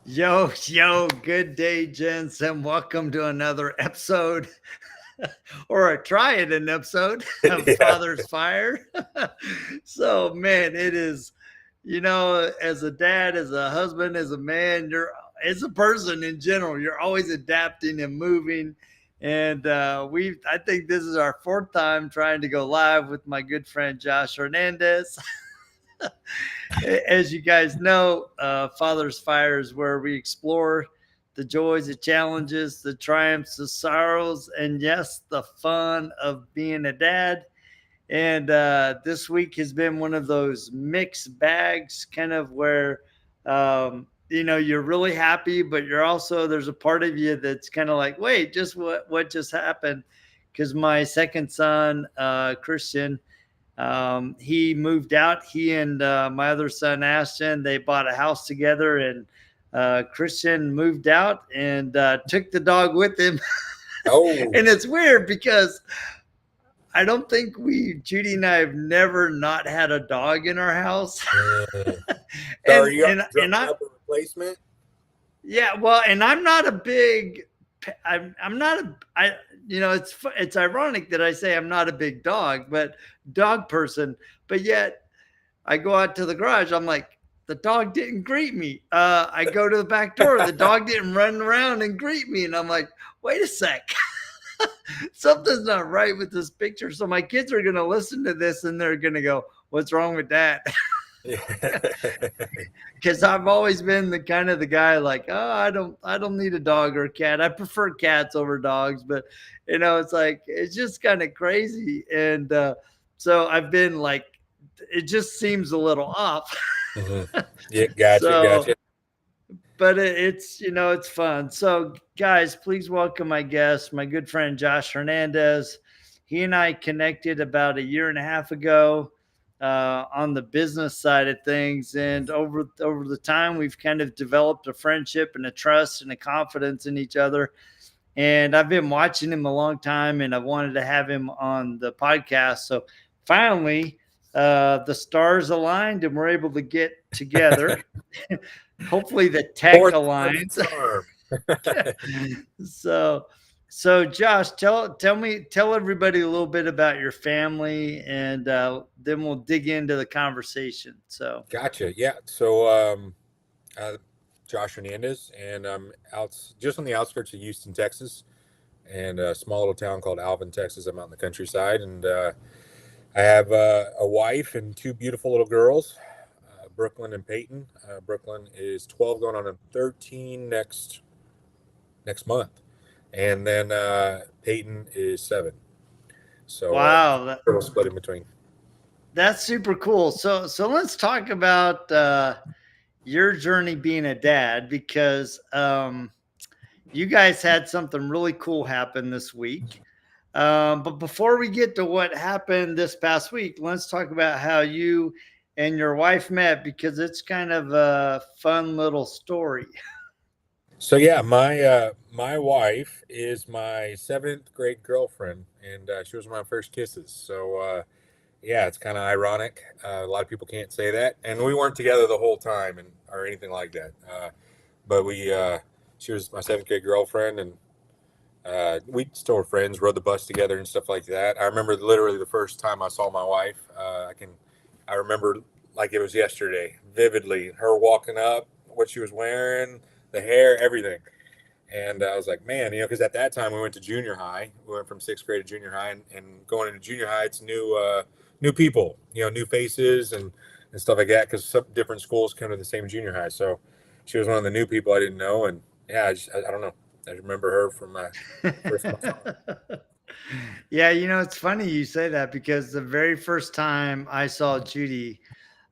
Yo, good day, gents, and welcome to another episode or an episode of Yeah. Father's Fire. So, man, it is, as a dad, as a husband, as a man, as a person in general, you're always adapting and moving. And I think this is our fourth time trying to go live with my good friend Josh Hernandez. As you guys know, Father's Fire is where we explore the joys, the challenges, the triumphs, the sorrows, and yes, the fun of being a dad. And this week has been one of those mixed bags, kind of where, you're really happy, but you're also, there's a part of you that's kind of like, wait, just what just happened? Because my second son, Christian, he moved out. He and my other son, Ashton, they bought a house together, and Christian moved out and took the dog with him. Oh, And it's weird because I don't think Judy and I have never not had a dog in our house. mm. So are and you and and drumming I up a replacement? Yeah, well, and I'm not a big I'm not a I it's ironic that I say I'm not a big dog person, but yet I go out to the garage. I'm like, the dog didn't greet me. I go to the back door. The dog didn't run around and greet me. And I'm like, wait a sec. Something's not right with this picture. So my kids are going to listen to this and they're going to go, what's wrong with that? Yeah. Because I've always been the kind of the guy like, oh, I don't need a dog or a cat. I prefer cats over dogs, but it's like it's just kind of crazy. And so I've been like, it just seems a little off. Mhm. Yeah, gotcha, So, gotcha. but it's fun. So, guys, please welcome my guest, my good friend Josh Hernandez. He and I connected about a year and a half ago on the business side of things, and over the time, we've kind of developed a friendship and a trust and a confidence in each other. And I've been watching him a long time, and I wanted to have him on the podcast. So finally, the stars aligned, and we're able to get together. Hopefully, the tech Fourth time's aligns. a charm. so, so Josh, tell everybody a little bit about your family, and then we'll dig into the conversation. So, Gotcha. Yeah. So, uh, Josh Hernandez, and I'm out just on the outskirts of Houston, Texas, and a small little town called Alvin, Texas. I'm out in the countryside, and I have a wife and two beautiful little girls, Brooklyn and Peyton. Brooklyn is 12, going on a 13 next month, and then Peyton is 7. So wow, little split in between. that's super cool. So let's talk about your journey being a dad, because you guys had something really cool happen this week. But before we get to what happened this past week, let's talk about how you and your wife met, because it's kind of a fun little story. So yeah, my wife is my 7th grade girlfriend, and she was one of my first kisses. So yeah, it's kind of ironic. A lot of people can't say that, and we weren't together the whole time, and or anything like that. But she was my 7th grade girlfriend, and we still were friends. Rode the bus together and stuff like that. I remember literally the first time I saw my wife. I remember like it was yesterday, vividly. Her walking up, what she was wearing, the hair, everything. And I was like, man, because at that time we went to junior high. We went from 6th grade to junior high, and going into junior high, it's new people, new faces and stuff like that. Because some different schools come to the same junior high. So she was one of the new people I didn't know, and yeah, I don't know. I remember her from my first time I saw her. Yeah, it's funny you say that, because the very first time I saw Judy,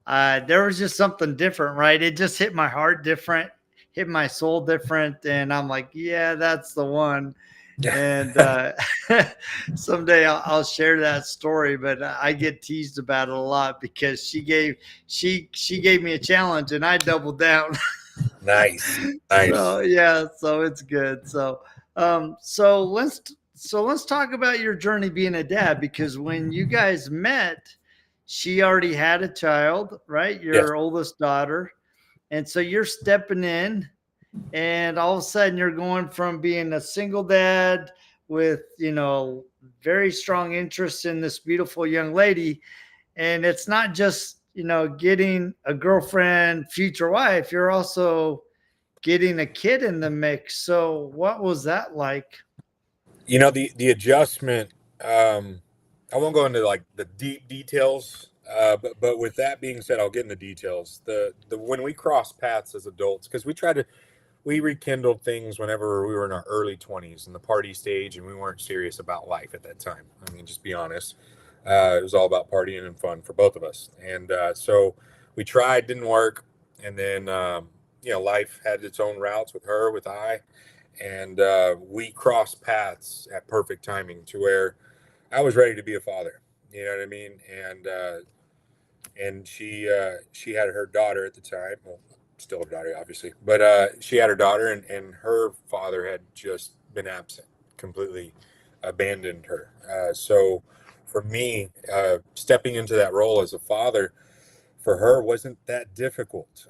there was just something different, right? It just hit my heart different, hit my soul different, and I'm like, yeah, that's the one. And someday I'll share that story, but I get teased about it a lot because she gave me a challenge and I doubled down. Nice, So nice. yeah, so it's good. So let's talk about your journey being a dad, because when you guys met, she already had a child, right? Yes. Your oldest daughter. And so you're stepping in and all of a sudden you're going from being a single dad with, very strong interest in this beautiful young lady, and it's not just, getting a girlfriend, future wife, you're also getting a kid in the mix. So what was that like? The adjustment. I won't go into like the deep details, but with that being said, I'll get into details. The when we crossed paths as adults, because we rekindled things whenever we were in our early 20s in the party stage, and we weren't serious about life at that time. I mean, just be honest. It was all about partying and fun for both of us, and so we tried, didn't work, and then life had its own routes with her, with I, and we crossed paths at perfect timing to where I was ready to be a father. You know what I mean? And she had her daughter at the time. Well, still a daughter, obviously, but she had her daughter, and her father had just been absent, completely abandoned her. So for me, stepping into that role as a father for her wasn't that difficult.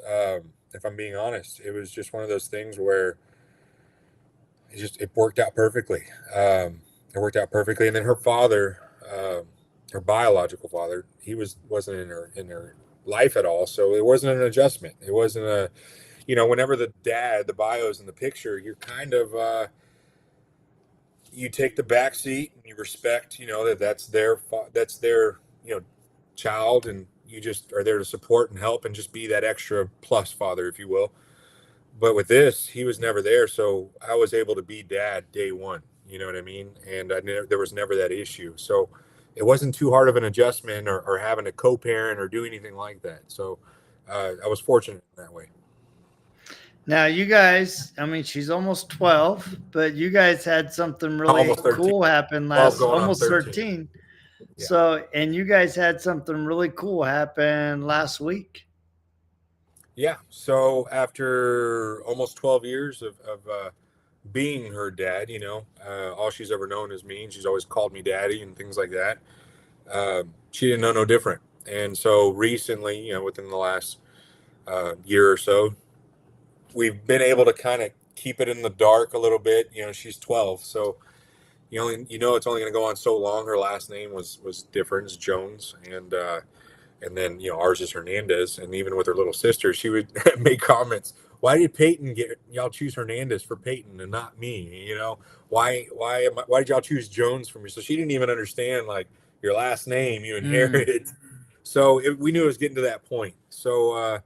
If I'm being honest, it was just one of those things where it worked out perfectly. It worked out perfectly, and then her father, her biological father, he wasn't in her life at all, so it wasn't an adjustment. It wasn't a whenever the dad, the bio's in the picture, you're kind of you take the back seat and you respect that's their child, and you just are there to support and help and just be that extra plus father, if you will. But with this, he was never there, so I was able to be dad day one. You know what I mean? And there was never that issue, so it wasn't too hard of an adjustment, or having a co-parent or do anything like that. So I was fortunate in that way. Now, you guys, I mean, she's almost 12, but you guys had something really Almost 13. cool happen 12 last, going on almost 13. 13. Yeah. So, and you guys had something really cool happen last week. Yeah. So after almost 12 years of being her dad, all she's ever known is me, and she's always called me daddy and things like that. She didn't know no different. And so recently, within the last year or so, we've been able to kind of keep it in the dark a little bit. She's 12, so it's only going to go on so long. Her last name was different, it's Jones, and then ours is Hernandez. And even with her little sister, she would make comments. Why did Peyton get y'all choose Hernandez for Peyton and not me? Why did y'all choose Jones for me? So she didn't even understand, like, your last name you Mm, inherit. So we knew it was getting to that point. So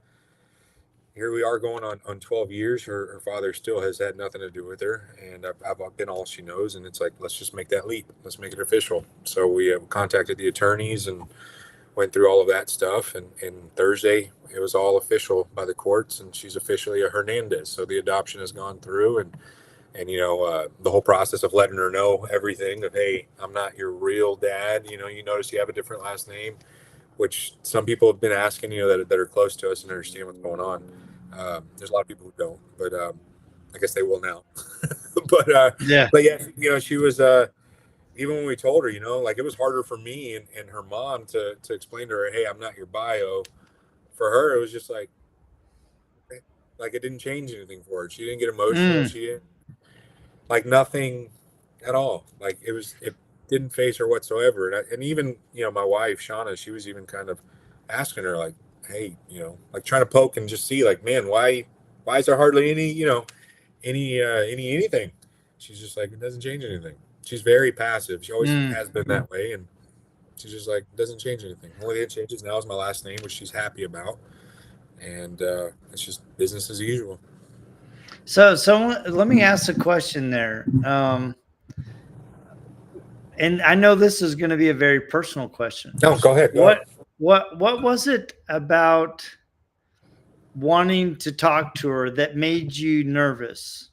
here we are going on 12 years. Her father still has had nothing to do with her, and I've been all she knows. And it's like, let's just make that leap. Let's make it official. So we have contacted the attorneys and went through all of that stuff, and Thursday it was all official by the courts, and she's officially a Hernandez. So the adoption has gone through, and the whole process of letting her know everything of, hey, I'm not your real dad. You notice you have a different last name, which some people have been asking, that are close to us and understand what's going on. There's a lot of people who don't, but I guess they will now. but uh, yeah. but yeah, she was even when we told her, like, it was harder for me and her mom to explain to her, hey, I'm not your bio. For her, it was just like it didn't change anything for her. She didn't get emotional. Mm, She didn't, like, nothing at all. Like, it didn't phase her whatsoever. And even, my wife, Shauna, she was even kind of asking her, like, hey, like, trying to poke and just see, like, man, why is there hardly any, anything? She's just like, it doesn't change anything. She's very passive. She always mm. has been that way. And she's just like, doesn't change anything. The only thing that changes now is my last name, which she's happy about. And it's just business as usual. So let me ask a question there. And I know this is going to be a very personal question. No, go ahead. Go ahead. What was it about wanting to talk to her that made you nervous?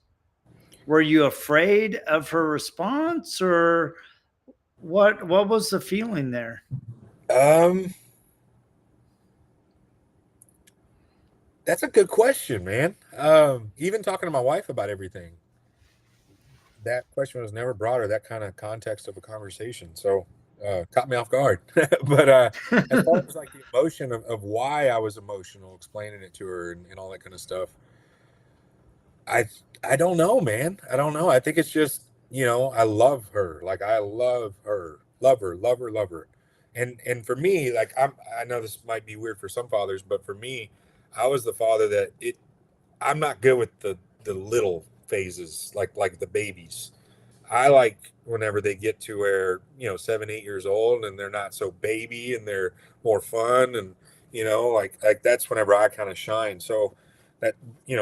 Were you afraid of her response, or what was the feeling there? Um, that's a good question, man. Even talking to my wife about everything, that question was never brought, or that kind of context of a conversation. So caught me off guard. But as far as like the emotion of why I was emotional, explaining it to her, and all that kind of stuff, I I don't know, man. I don't know. I think it's just, I love her. Like I love her. Love her, love her, love her. And for me, like I know this might be weird for some fathers, but for me, I was the father that I'm not good with the little phases, like the babies. I like whenever they get to where, 7, 8 years old and they're not so baby and they're more fun, and like that's whenever I kind of shine. So that,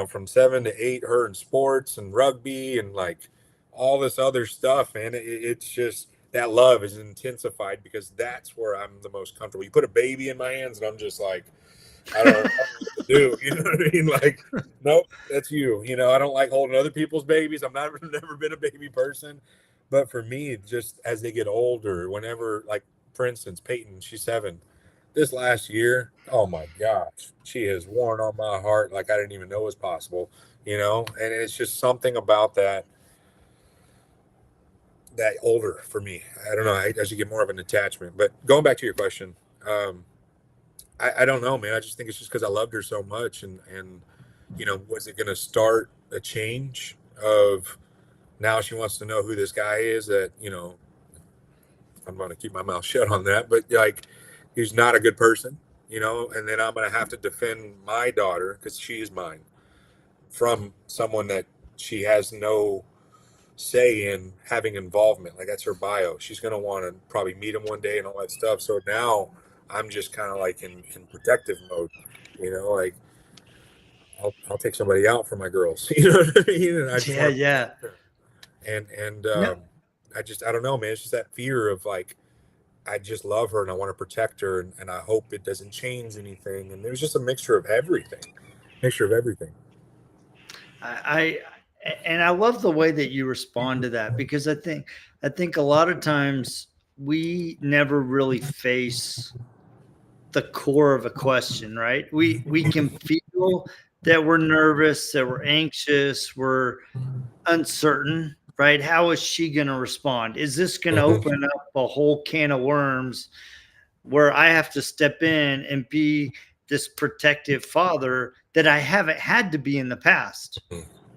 from 7 to 8, her in sports and rugby and like all this other stuff, man, it's just that love is intensified because that's where I'm the most comfortable. You put a baby in my hands and I'm just like, I don't know what to do. You know what I mean? Like, nope, that's you. I don't like holding other people's babies. I'm not never been a baby person. But for me, just as they get older, whenever, like, for instance, Peyton, she's 7. This last year, oh my gosh, she has worn on my heart like I didn't even know was possible. And it's just something about that older for me. I don't know. I should get more of an attachment. But going back to your question, um, I don't know, man. I just think it's just because I loved her so much, and was it going to start a change of now she wants to know who this guy is that I'm going to keep my mouth shut on that, but like he's not a good person, and then I'm going to have to defend my daughter because she is mine from someone that she has no say in having involvement. Like that's her bio. She's going to want to probably meet him one day and all that stuff. So now I'm just kind of like in protective mode, like I'll take somebody out for my girls, you know what I mean? And I just Yeah, want to yeah. protect her. And No, I don't know, man. It's just that fear of like, I just love her and I want to protect her, and I hope it doesn't change anything. And there's just a mixture of everything. and I love the way that you respond to that because I think a lot of times we never really face the core of a question, right? We can feel that we're nervous, that we're anxious, we're uncertain, right? How is she going to respond? Is this going to Mm-hmm. open up a whole can of worms where I have to step in and be this protective father that I haven't had to be in the past,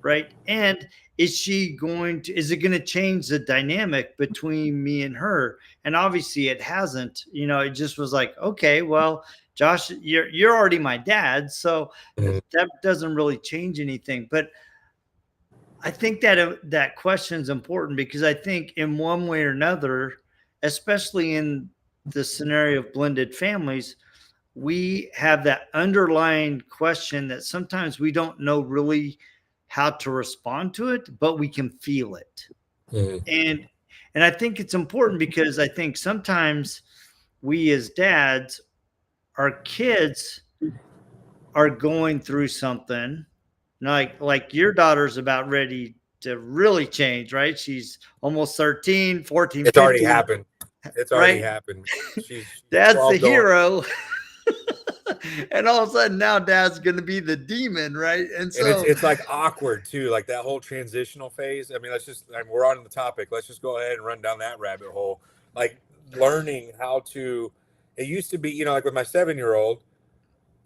right? And is it going to change the dynamic between me and her? And obviously it hasn't. It just was like, okay, well, Josh, you're already my dad, so Mm-hmm. that doesn't really change anything. But I think that that question is important because I think in one way or another, especially in the scenario of blended families, we have that underlying question that sometimes we don't know really how to respond to it, but we can feel it. Mm-hmm. And I think it's important because I think sometimes we as dads, our kids are going through something like your daughter's about ready to really change, right? She's almost 13, 14, It's already 15, happened. It's already right? happened. She's Dad's the 12 going. hero. And all of a sudden now dad's going to be the demon, right? And And it's so, it's like awkward too, like that whole transitional phase. I mean, we're on the topic. Let's just go ahead and run down that rabbit hole. Like learning how to. It used to be, like with my 7-year-old,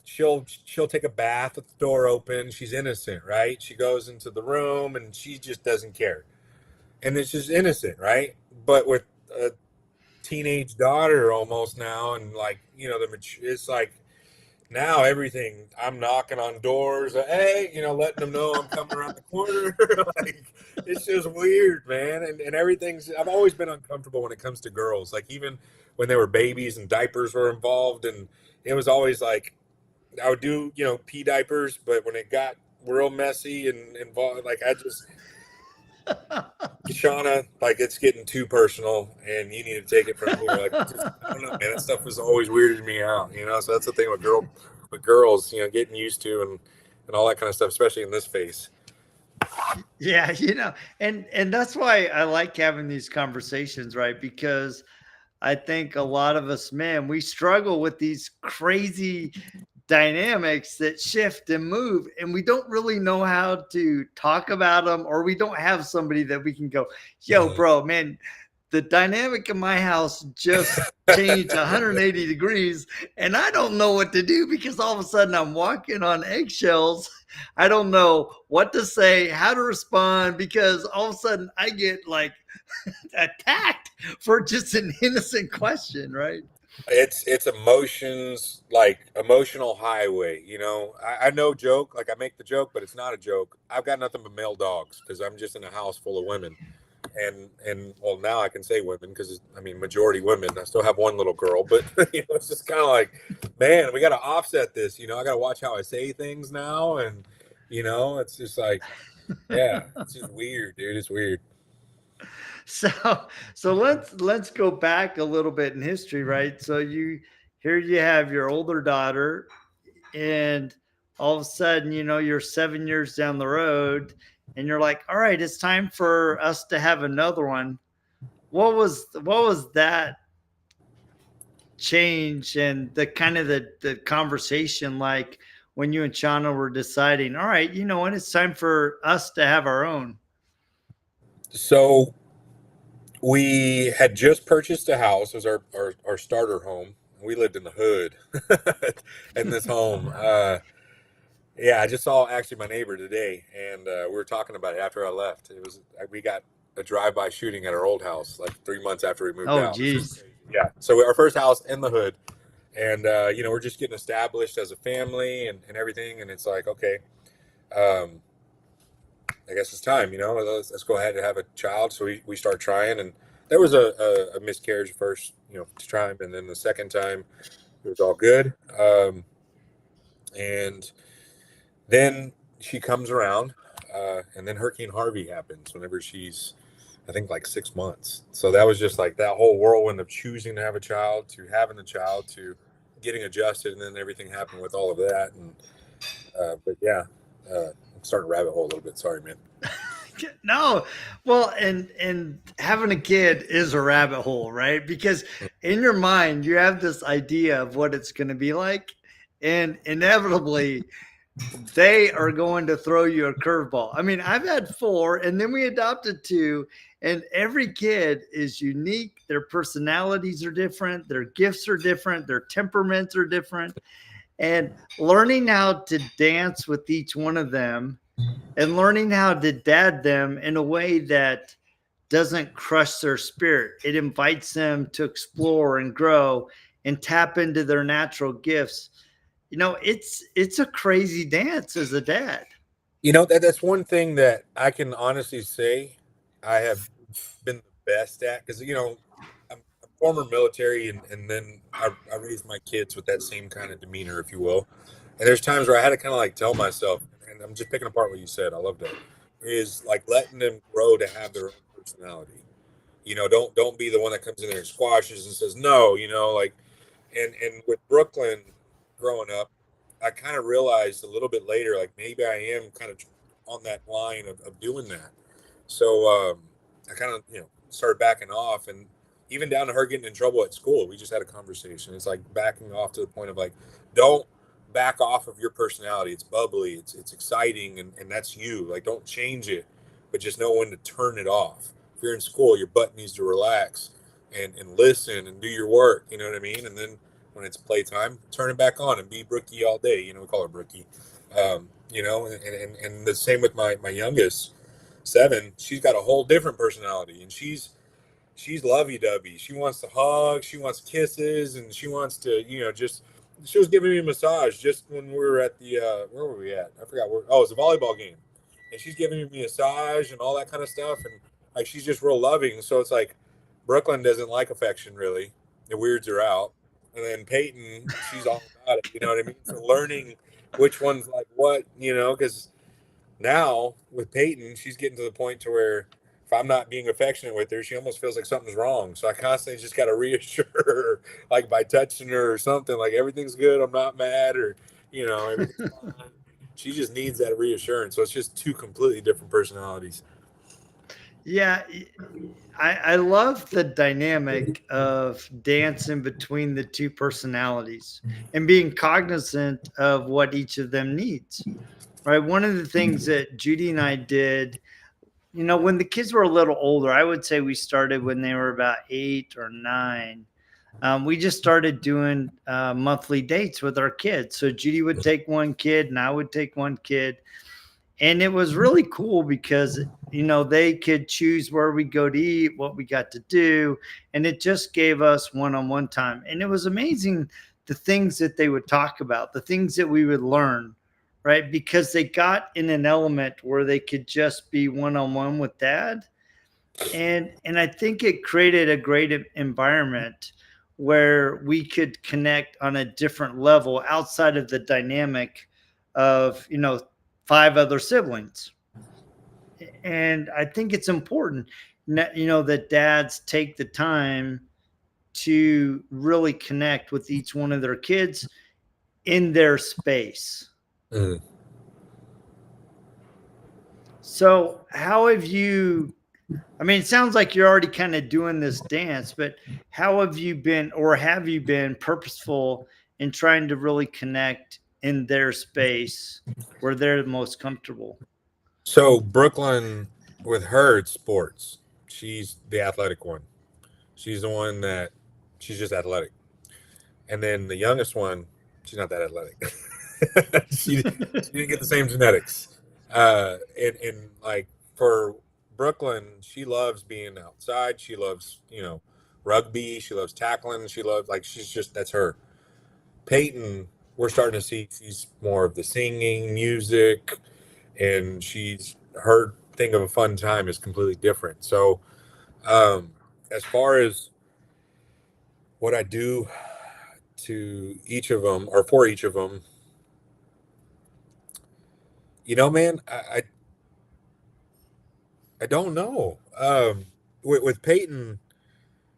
she'll take a bath with the door open. She's innocent, right? She goes into the room and she just doesn't care, and it's just innocent, right? But with a teenage daughter almost now, and like it's like now everything, I'm knocking on doors, hey, letting them know I'm coming around the corner. Like it's just weird, man. And everything's, I've always been uncomfortable when it comes to girls, like even when they were babies and diapers were involved, and it was always like I would do pee diapers, but when it got real messy and involved, like I just, Shauna, like it's getting too personal, and you need to take it from here. Like, just, I don't know, man. That stuff was always weirded me out, So that's the thing with girls, getting used to and all that kind of stuff, especially in this phase. yeah, and that's why I like having these conversations, right? Because I think a lot of us men, we struggle with these crazy dynamics that shift and move, and we don't really know how to talk about them, or we don't have somebody that we can go, yo, Mm-hmm. bro, man, the dynamic in my house just changed 180 degrees, and I don't know what to do because all of a sudden I'm walking on eggshells. I don't know what to say, how to respond, because all of a sudden I get like attacked for just an innocent question, right? It's emotions, like emotional highway. I know joke, like I make the joke, but it's not a joke. I've got nothing but male dogs because I'm just in a house full of women, and well, now I can say women because I mean majority women. I still have one little girl, but it's just kind of like, man, we got to offset this. I got to watch how I say things now, and it's just like, yeah, it's just weird, dude. It's weird. so so let's go back a little bit in history, right? So you have your older daughter, and all of a sudden, you're 7 years down the road, and you're like, all right, it's time for us to have another one. What was that change and the kind of the conversation like when you and Chana were deciding, all right, you know what, it's time for us to have our own? So we had just purchased a house as our starter home. We lived in the hood in this home. Yeah, I just saw actually my neighbor today, and we were talking about it after I left. It was we got a drive-by shooting at our old house like 3 months after we moved Oh, out. geez. Yeah, so our first house in the hood, and we're just getting established as a family and everything, and it's like, okay, um, I guess it's time. Let's go ahead and have a child. So we start trying, and there was a miscarriage first, time, and then the second time it was all good. And then she comes around, and then Hurricane Harvey happens whenever she's, I think, like 6 months. So that was just like that whole whirlwind of choosing to have a child, to having a child, to getting adjusted, and then everything happened with all of that. And but yeah, I'm starting to rabbit hole a little bit. Sorry, man. No, well, and having a kid is a rabbit hole, right? Because in your mind you have this idea of what it's going to be like, and inevitably they are going to throw you a curveball. I mean, I've had four, and then we adopted two, and every kid is unique. Their personalities are different, their gifts are different, their temperaments are different, and learning how to dance with each one of them and learning how to dad them in a way that doesn't crush their spirit. It invites them to explore and grow and tap into their natural gifts. It's a crazy dance as a dad. That's one thing that I can honestly say I have been the best at, because I'm former military, and then I raised my kids with that same kind of demeanor, if you will. And there's times where I had to kind of like tell myself, and I'm just picking apart what you said. I love that. Is like letting them grow to have their own personality. Don't be the one that comes in there and squashes and says no. Like, and with Brooklyn growing up, I kind of realized a little bit later, like maybe I am kind of on that line of doing that. So I kind of started backing off, and even down to her getting in trouble at school. We just had a conversation. It's like backing off to the point of like, don't back off of your personality. It's bubbly, it's exciting, and that's you. Like, don't change it, but just know when to turn it off. If you're in school, your butt needs to relax and listen and do your work. You know what I mean? And then when it's playtime, turn it back on and be Brookie all day. We call her Brookie. And the same with my youngest, 7. She's got a whole different personality, and she's lovey-dovey. She wants to hug, she wants kisses, and she wants to, just. She was giving me a massage just when we were at the where were we at? I forgot where. Oh, it was a volleyball game, and she's giving me a massage and all that kind of stuff, and like she's just real loving. So it's like Brooklyn doesn't like affection really; it weirds her out. And then Peyton, she's all about it. You know what I mean? So learning which one's like what, because now with Peyton, she's getting to the point to where if I'm not being affectionate with her, she almost feels like something's wrong. So I constantly just got to reassure her, like by touching her or something, like everything's good, I'm not mad, or everything's fine. She just needs that reassurance. So it's just two completely different personalities. Yeah, I love the dynamic of dancing between the two personalities and being cognizant of what each of them needs. Right. One of the things that Judy and I did when the kids were a little older, I would say we started when they were about 8 or 9. We just started doing monthly dates with our kids. So Judy would take one kid and I would take one kid. And it was really cool because, they could choose where we go to eat, what we got to do. And it just gave us one on one time. And it was amazing the things that they would talk about, the things that we would learn, right? Because they got in an element where they could just be one on one with dad, and I think it created a great environment where we could connect on a different level outside of the dynamic of 5 other siblings. And I think it's important that dads take the time to really connect with each one of their kids in their space. Mm. So how have you, I mean, it sounds like you're already kind of doing this dance, but how have you been, or have you been purposeful in trying to really connect in their space where they're the most comfortable? So Brooklyn, with her, it's sports. She's the athletic one. She's the one that she's just athletic. And then the youngest one, she's not that athletic. She didn't get the same genetics. And like for Brooklyn, she loves being outside. She loves, rugby. She loves tackling. She loves, like, she's just, that's her. Peyton, we're starting to see she's more of the singing, music, and she's, her thing of a fun time is completely different. So, as far as what I do to each of them or for each of them, man, I don't know. With Peyton,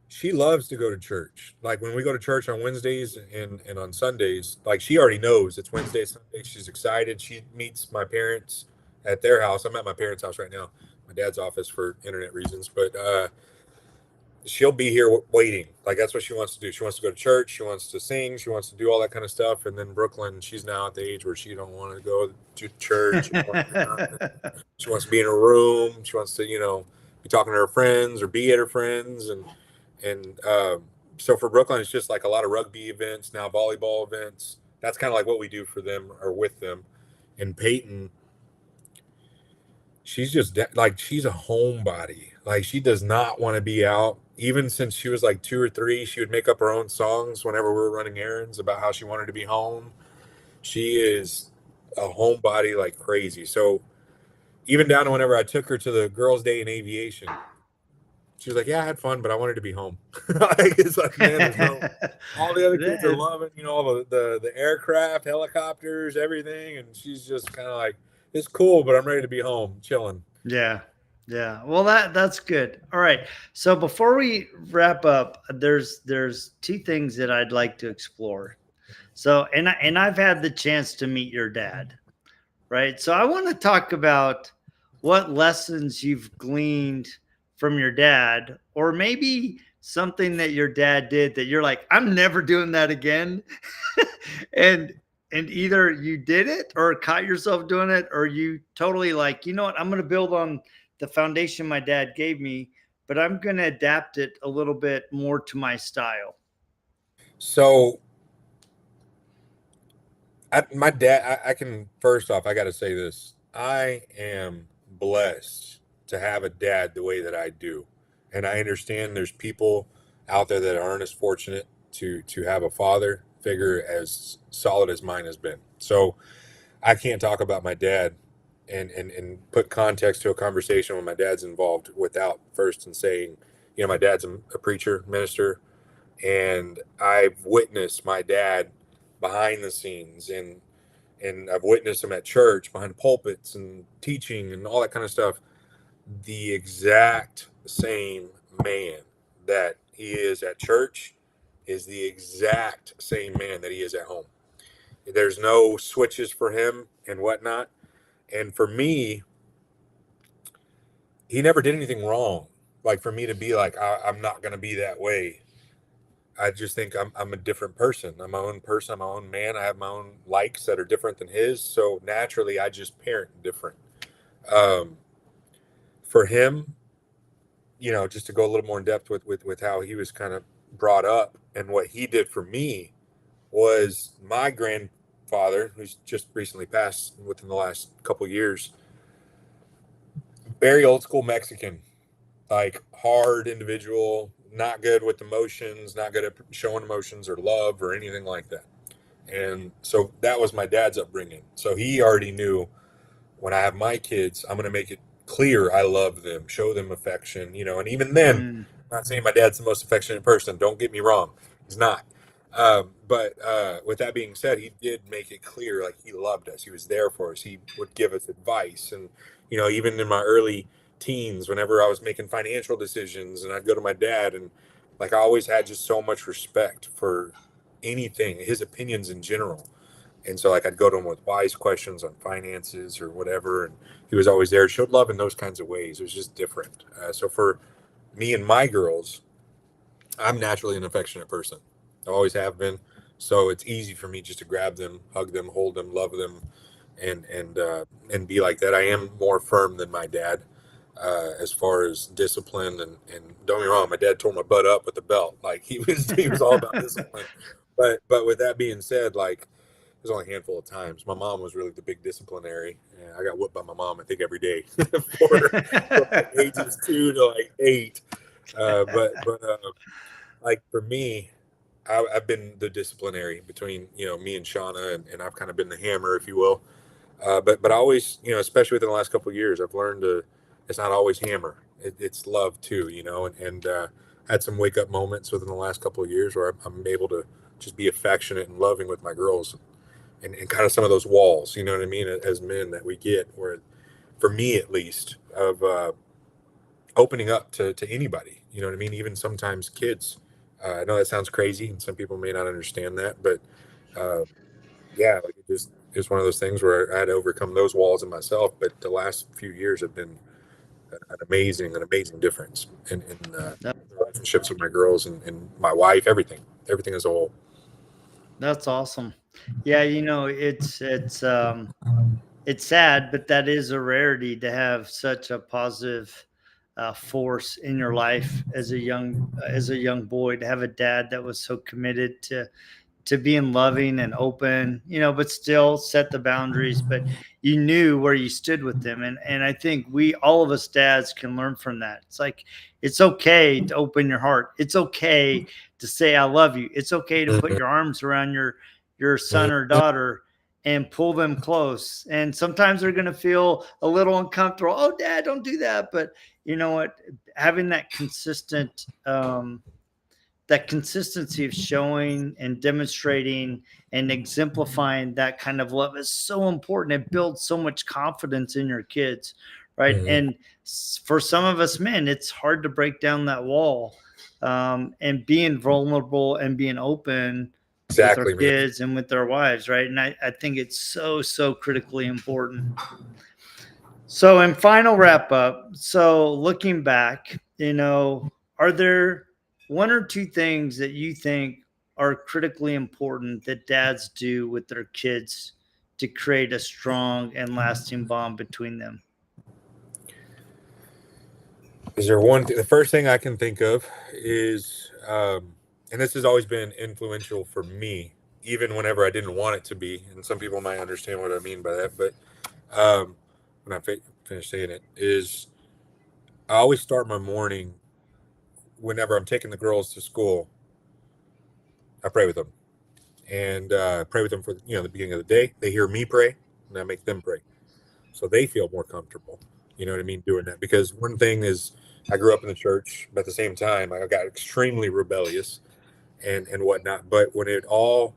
she loves to go to church. Like when we go to church on Wednesdays and on Sundays, like she already knows it's Wednesday, Sunday. She's excited. She meets my parents at their house. I'm at my parents' house right now, my dad's office for internet reasons, but she'll be here waiting. Like that's what she wants to do. She wants to go to church. She wants to sing. She wants to do all that kind of stuff. And then Brooklyn, she's now at the age where she don't want to go to church. She wants to be in her room. She wants to, be talking to her friends or be at her friends. And so for Brooklyn, it's just like a lot of rugby events now, volleyball events. That's kind of like what we do for them or with them. And Peyton, she's just like she's a homebody. Like she does not want to be out. Even since she was like 2 or 3, she would make up her own songs whenever we were running errands about how she wanted to be home. She is a homebody like crazy. So even down to whenever I took her to the girls' day in aviation, she was like, "Yeah, I had fun, but I wanted to be home." Like it's like, man, there's no. All the other kids are loving, all the aircraft, helicopters, everything, and she's just kind of like, "It's cool, but I'm ready to be home, chilling." Yeah. Yeah. Well, that's good. All right. So before we wrap up, there's 2 things that I'd like to explore. So, and I've had the chance to meet your dad, right? So I want to talk about what lessons you've gleaned from your dad, or maybe something that your dad did that you're like, I'm never doing that again. and and either you did it or caught yourself doing it, or you totally like, what, I'm going to build on the foundation my dad gave me, but I'm going to adapt it a little bit more to my style. So my dad, I can first off, I got to say this: I am blessed to have a dad the way that I do, and I understand there's people out there that aren't as fortunate to have a father figure as solid as mine has been. So I can't talk about my dad and put context to a conversation when my dad's involved without first and saying, my dad's a preacher, minister, and I've witnessed my dad behind the scenes and I've witnessed him at church behind pulpits and teaching and all that kind of stuff. The exact same man that he is at church is the exact same man that he is at home. There's no switches for him and whatnot. And for me, he never did anything wrong. Like for me to be like, I'm not going to be that way. I just think I'm a different person. I'm my own person. I'm my own man. I have my own likes that are different than his. So naturally, I just parent different. Um, for him, just to go a little more in depth with how he was kind of brought up and what he did for me was my grandfather, who's just recently passed within the last couple years, very old school Mexican, like hard individual, not good with emotions, not good at showing emotions or love or anything like that. And so that was my dad's upbringing. So he already knew when I have my kids, I'm going to make it clear I love them, show them affection, and even then, Mm, I'm not saying my dad's the most affectionate person. Don't get me wrong. He's not. But with that being said, he did make it clear like he loved us. He was there for us. He would give us advice. And, even in my early teens, whenever I was making financial decisions and I'd go to my dad, and like I always had just so much respect for anything, his opinions in general. And so like I'd go to him with wise questions on finances or whatever, and he was always there, showed love in those kinds of ways. It was just different. So for me and my girls, I'm naturally an affectionate person. I always have been. So it's easy for me just to grab them, hug them, hold them, love them, and be like that. I am more firm than my dad as far as discipline. And don't get me wrong, my dad tore my butt up with the belt. Like he was all about discipline. But with that being said, like there's only a handful of times. My mom was really the big disciplinary, and I got whooped by my mom, I think, every day for from like ages 2 to like 8. But like for me, I've been the disciplinary between me and Shauna, and I've kind of been the hammer, if you will. But I always, especially within the last couple of years, I've learned to. It's not always hammer. It's love too, and had some wake up moments within the last couple of years where I'm able to just be affectionate and loving with my girls, and kind of some of those walls, you know what I mean, as men that we get, where for me at least, of opening up to anybody, you know what I mean, even sometimes kids. I know that sounds crazy, and some people may not understand that, but uh, yeah, like it just is one of those things where I had to overcome those walls in myself. But the last few years have been an amazing difference in that- relationships with my girls and my wife, everything as a whole. that's awesome. Yeah, it's sad, but that is a rarity to have such a positive force in your life as a young boy, to have a dad that was so committed to being loving and open, but still set the boundaries. But you knew where you stood with them. And I think all of us dads can learn from that. It's like, it's okay to open your heart. It's okay to say, I love you. It's okay to put Mhm, your arms around your son or mhm, daughter and pull them close. And sometimes they're going to feel a little uncomfortable. Oh, dad, don't do that. But you know what? Having that consistency of showing and demonstrating and exemplifying that kind of love is so important. It builds so much confidence in your kids, right? mhm. And for some of us men, it's hard to break down that wall, and being vulnerable and being open with our Exactly, man. kids and with their wives, right? And I think it's so critically important. So, in final wrap up, so looking back, are there one or two things that you think are critically important that dads do with their kids to create a strong and lasting bond between them? Is there one? The first thing I can think of is, and this has always been influential for me, even whenever I didn't want it to be. And some people might understand what I mean by that, but when I finish saying it, is I always start my morning whenever I'm taking the girls to school. I pray with them and pray with them for the beginning of the day. They hear me pray, and I make them pray, so they feel more comfortable. You know what I mean, doing that, because one thing is I grew up in the church, but at the same time I got extremely rebellious and whatnot. But when it all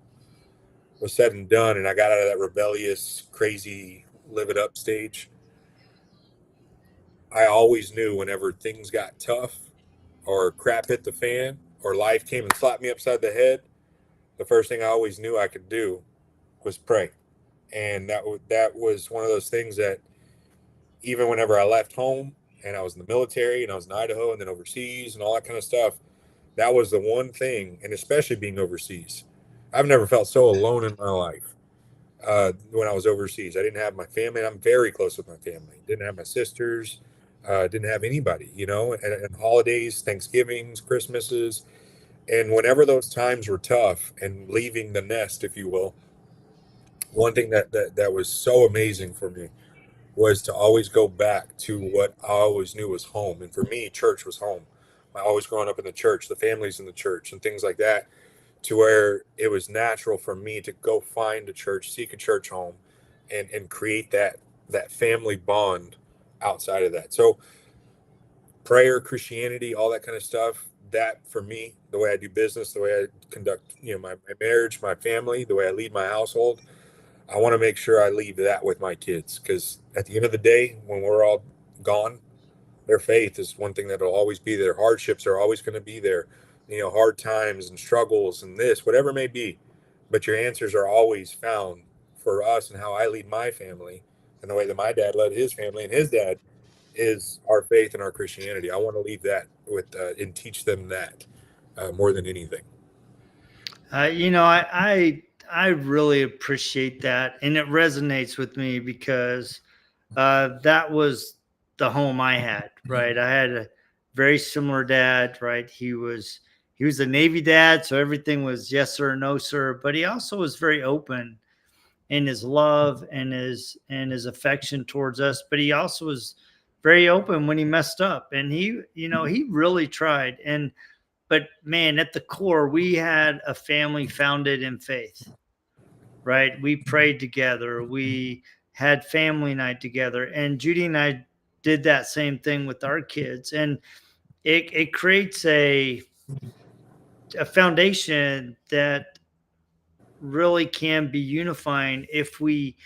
was said and done, and I got out of that rebellious, crazy, live it up stage, I always knew whenever things got tough or crap hit the fan or life came and slapped me upside the head, the first thing I always knew I could do was pray. And that was one of those things that even whenever I left home and I was in the military and I was in Idaho and then overseas and all that kind of stuff, that was the one thing. And especially being overseas, I've never felt so alone in my life. When I was overseas, I didn't have my family. I'm very close with my family. Didn't have my sisters. Didn't have anybody, and holidays, Thanksgivings, Christmases. And whenever those times were tough and leaving the nest, if you will, one thing that was so amazing for me was to always go back to what I always knew was home. And for me, church was home. I always growing up in the church, the families in the church, and things like that, to where it was natural for me to go find a church, seek a church home, and create that family bond outside of that. So prayer, Christianity, all that kind of stuff. That for me, the way I do business, the way I conduct, my marriage, my family, the way I lead my household, I want to make sure I leave that with my kids because at the end of the day, when we're all gone, their faith is one thing that'll always be there. Hardships are always going to be there, hard times and struggles and this, whatever it may be. But your answers are always found for us and how I lead my family and the way that my dad led his family and his dad is our faith and our Christianity. I want to leave that with and teach them that more than anything. I really appreciate that, and it resonates with me because that was the home I had. Right, I had a very similar dad. Right, he was a Navy dad, so everything was yes sir, no sir. But he also was very open in his love and his affection towards us. But he also was very open when he messed up, and he really tried. But man, at the core, we had a family founded in faith, right? We prayed together. We had family night together. And Judy and I did that same thing with our kids. And it creates a foundation that really can be unifying if we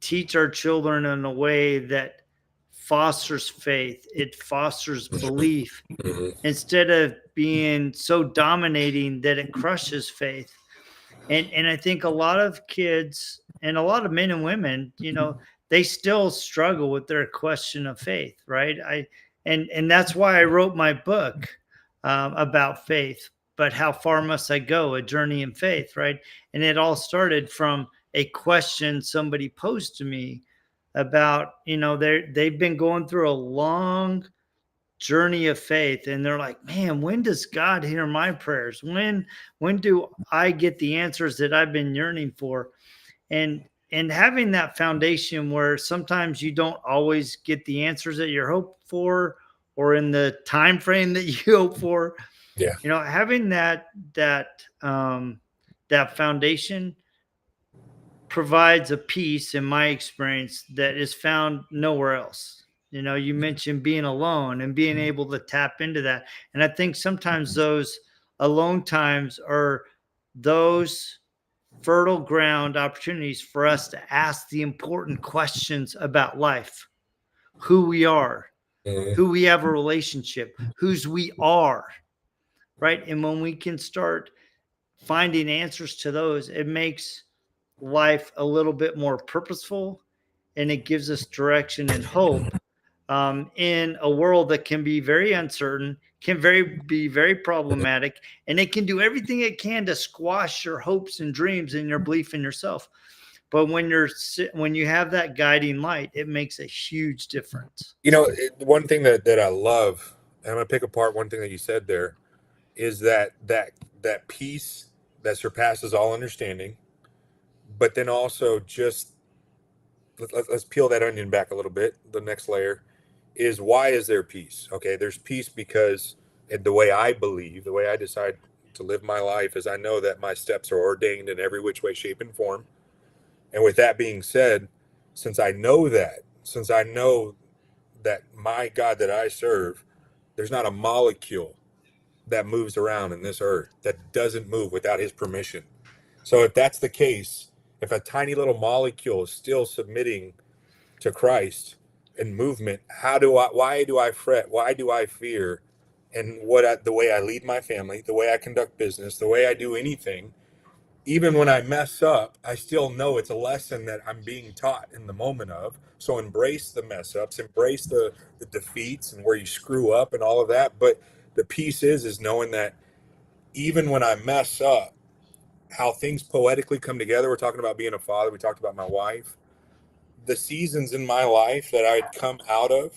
teach our children in a way that fosters faith, it fosters belief Mm-hmm. instead of being so dominating that it crushes faith. And I think a lot of kids and a lot of men and women, they still struggle with their question of faith, right? And that's why I wrote my book about faith. But how far must I go? A journey in faith, right? And it all started from a question somebody posed to me about, they've been going through a long journey of faith, and they're like, man, when does God hear my prayers? When do I get the answers that I've been yearning for? And having that foundation where sometimes you don't always get the answers that you're hoping for or in the time frame that you hope for, Yeah. having that foundation provides a peace in my experience that is found nowhere else. You mentioned being alone and being able to tap into that. And I think sometimes those alone times are those fertile ground opportunities for us to ask the important questions about life, who we are, Mm-hmm. who we have a relationship, whose we are, right? And when we can start finding answers to those, it makes life a little bit more purposeful, and it gives us direction and hope in a world that can be very uncertain, be very problematic, and it can do everything it can to squash your hopes and dreams and your belief in yourself. But when you have that guiding light, it makes a huge difference. One thing that I love, and I'm gonna pick apart one thing that you said there, is that peace that surpasses all understanding, but then also just let's peel that onion back a little bit. The next layer is why is there peace? Okay, there's peace because and the way I believe, the way I decide to live my life is I know that my steps are ordained in every which way, shape, and form. And with that being said, since I know that my God that I serve, there's not a molecule that moves around in this earth that doesn't move without his permission. So if that's the case, if a tiny little molecule is still submitting to Christ in movement, why do I fret? Why do I fear? And the way I lead my family, the way I conduct business, the way I do anything, even when I mess up, I still know it's a lesson that I'm being taught in the moment of. So embrace the mess ups, embrace the defeats and where you screw up and all of that. But the piece is knowing that even when I mess up, how things poetically come together. We're talking about being a father. We talked about my wife. The seasons in my life that I'd come out of,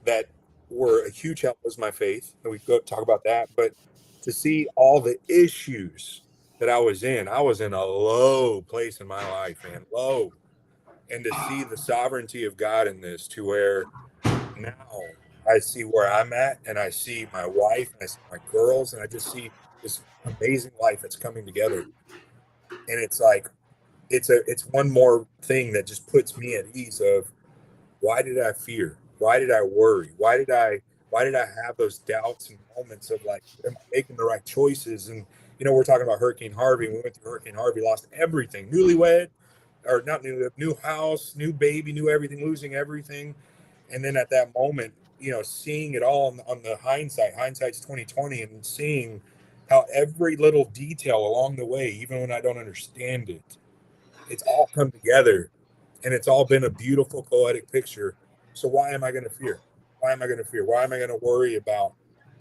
that were a huge help was my faith. And we go talk about that. But to see all the issues that I was in a low place in my life, man, low. And to see the sovereignty of God in this, to where now I see where I'm at, and I see my wife, and I see my girls, and I just see this amazing life that's coming together. And it's like it's one more thing that just puts me at ease of, why did I fear? Why did I worry? Why did I have those doubts and moments of like, am I making the right choices? And we're talking about Hurricane Harvey. We went through Hurricane Harvey, lost everything, newlywed, or not new house, new baby, new everything, losing everything. And then at that moment, seeing it all on the hindsight's 2020, and seeing how every little detail along the way, even when I don't understand it, it's all come together, and it's all been a beautiful poetic picture. So why am I going to fear? Why am I going to fear? Why am I going to worry about,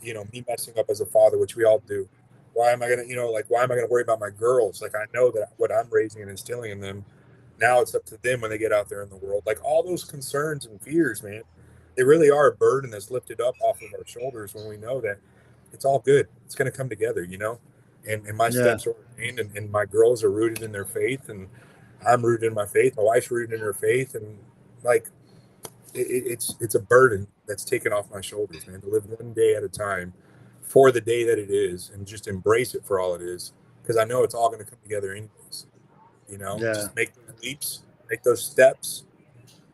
me messing up as a father, which we all do? Why am I going to, like, why am I going to worry about my girls? Like, I know that what I'm raising and instilling in them, now it's up to them when they get out there in the world. Like, all those concerns and fears, man, they really are a burden that's lifted up off of our shoulders when we know that it's all good. It's going to come together, and my Yeah. steps are ordained, and my girls are rooted in their faith, and I'm rooted in my faith. My wife's rooted in her faith, and like it's a burden that's taken off my shoulders, man. To live one day at a time, for the day that it is, and just embrace it for all it is, because I know it's all going to come together anyways. Yeah. Just make those leaps, make those steps,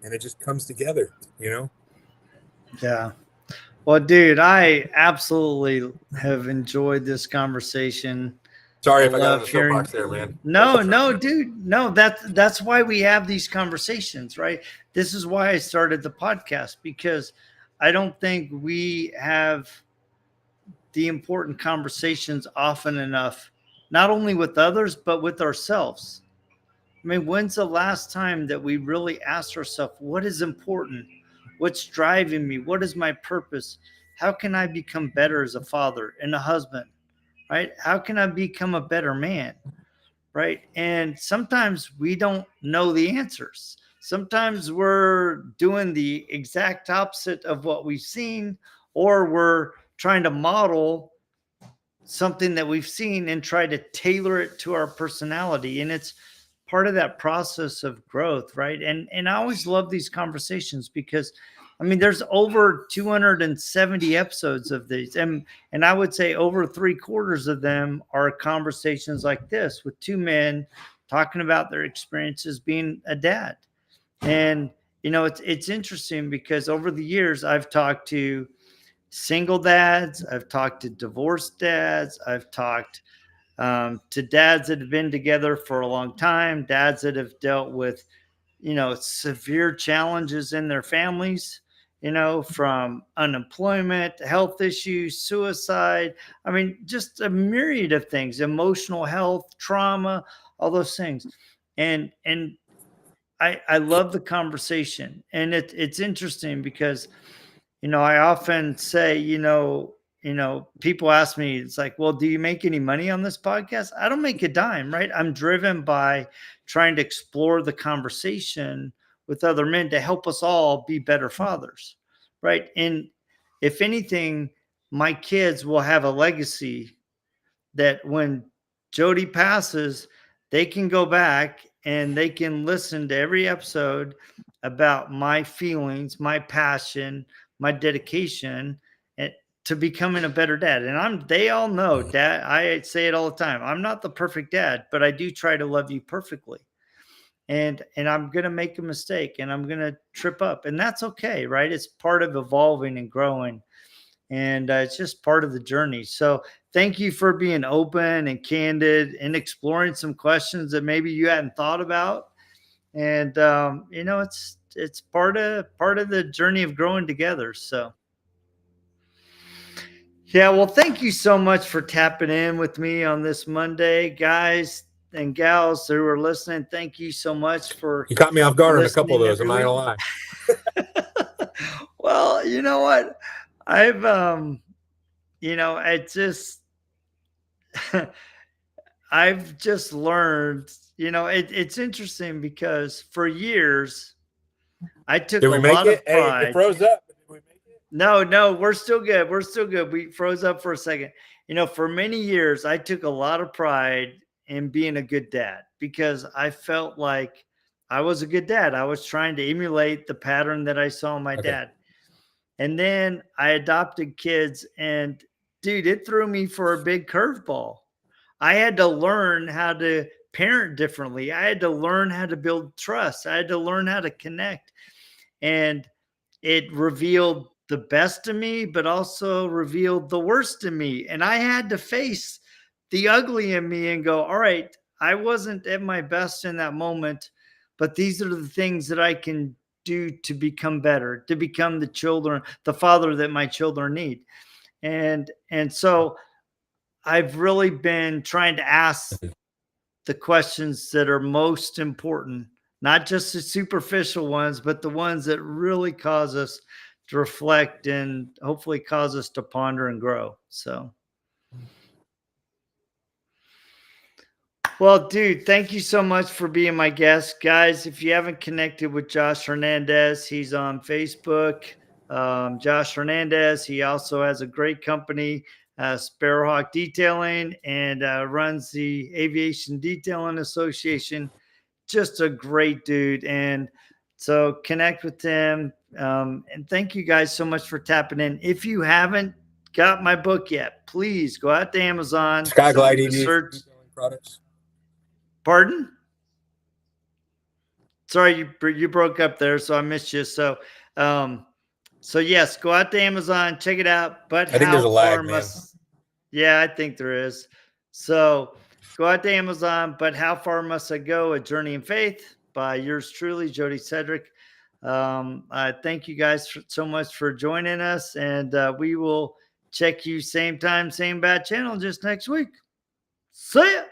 and it just comes together. Yeah. Well, dude, I absolutely have enjoyed this conversation. I Sorry if I got on love the hearing. soapbox there, man. No, no, dude, no. That's why we have these conversations, right? This is why I started the podcast, because I don't think we have the important conversations often enough, not only with others but with ourselves. I mean, when's the last time that we really asked ourselves, what is important? What's driving me? What is my purpose? How can I become better as a father and a husband? Right? How can I become a better man? Right? And sometimes we don't know the answers. Sometimes we're doing the exact opposite of what we've seen, or we're trying to model something that we've seen and try to tailor it to our personality. And it's part of that process of growth, right? And I always love these conversations because I mean there's over 270 episodes of these, and I would say over three-quarters of them are conversations like this with two men talking about their experiences being a dad. And it's interesting because over the years I've talked to single dads, I've talked to divorced dads, I've talked to dads that have been together for a long time, dads that have dealt with, severe challenges in their families, from unemployment, health issues, suicide. I mean, just a myriad of things, emotional health, trauma, all those things. And I love the conversation. And it's interesting because I often say, people ask me, it's like, well, do you make any money on this podcast? I don't make a dime, right? I'm driven by trying to explore the conversation with other men to help us all be better fathers, right? And if anything, my kids will have a legacy that when Jody passes, they can go back and they can listen to every episode about my feelings, my passion, my dedication, and to becoming a better dad. And they all know, dad, I say it all the time. I'm not the perfect dad, but I do try to love you perfectly. And I'm going to make a mistake and I'm going to trip up, and that's okay, right? It's part of evolving and growing, and it's just part of the journey. So thank you for being open and candid and exploring some questions that maybe you hadn't thought about. And it's part of the journey of growing together. So yeah, well, thank you so much for tapping in with me on this Monday, guys and gals who are listening. Thank you so much for You caught me off guard on a couple of listening those. I'm every not week. gonna lie. Well, you know what? I've it just I've just learned, it's interesting because for years I took Did a we make lot it? of Hey, it pride. froze up. Did we make it? No, we're still good. We're still good. We froze up for a second. For many years, I took a lot of pride in being a good dad because I felt like I was a good dad. I was trying to emulate the pattern that I saw in my Okay. dad. And then I adopted kids, and dude, it threw me for a big curveball. I had to learn how to parent differently. I had to learn how to build trust. I had to learn how to connect. And it revealed the best of me, but also revealed the worst of me. And I had to face the ugly in me and go, all right, I wasn't at my best in that moment, but these are the things that I can do to become better, to become the father that my children need. And so I've really been trying to ask the questions that are most important, not just the superficial ones, but the ones that really cause us to reflect and hopefully cause us to ponder and grow. So, well, dude, thank you so much for being my guest. Guys, if you haven't connected with Josh Hernandez, he's on Facebook. Josh Hernandez, he also has a great company, Sparrowhawk Detailing, and runs the Aviation Detailing Association. Just a great dude. And so connect with him. And thank you guys so much for tapping in. If you haven't got my book yet, please go out to Amazon, Skyglide aviation search. detailing products. Pardon? Sorry, you broke up there, so I missed you. Um, so yes, go out to Amazon, check it out. But I think there's how a far lag, man. must? Yeah, I think there is. So go out to Amazon. But how far must I go? A Journey in Faith by yours truly, Jody Cedric. I thank you guys so much for joining us, and we will check you same time, same bad channel just next week. See ya.